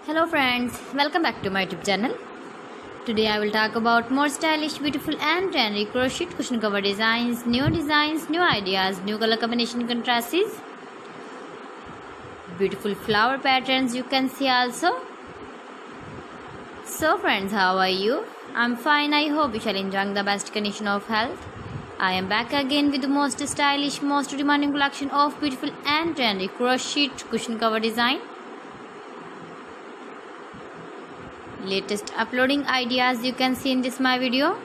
Hello friends, welcome back to my YouTube channel. Today I will talk about more stylish, beautiful and trendy crochet cushion cover designs, new ideas, new color combination contrasts, beautiful flower patterns you can see also. So friends, how are you? I'm fine. I hope you shall enjoy the best condition of health. I am back again with the most stylish, most demanding collection of beautiful and trendy crochet cushion cover design. Latest uploading ideas you can see in this my video.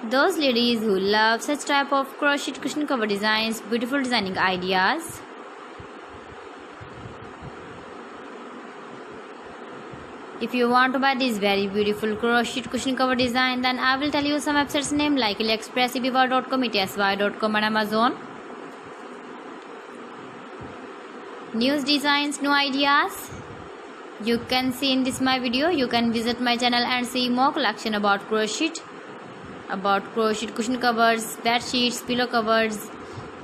Those ladies who love such type of crochet cushion cover designs, beautiful designing ideas. If you want to buy this very beautiful crochet cushion cover design, then I will tell you some websites name like AliExpress, eBay.com, etsy.com and Amazon. New designs, new ideas you can see in this my video. You can visit my channel and see more collection about crochet cushion covers, bed sheets, pillow covers,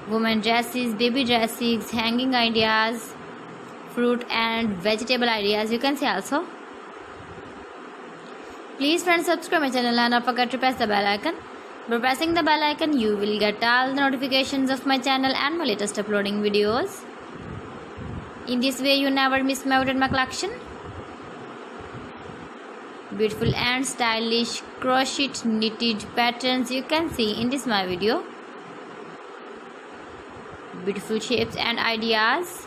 women dresses, baby dresses, hanging ideas, fruit and vegetable ideas you can see also. Please friends, subscribe my channel and don't forget to press the bell icon. By pressing the bell icon you will get all the notifications of my channel and my latest uploading videos. In this way you never miss my collection. Beautiful and stylish crochet knitted patterns you can see in this my video. Beautiful shapes and ideas.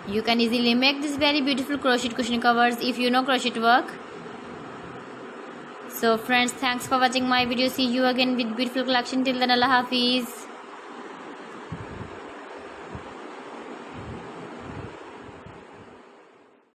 You can easily make this very beautiful crochet cushion covers if you know crochet work. So friends, thanks for watching my video. See you again with beautiful collection. Till then, Allah Hafiz.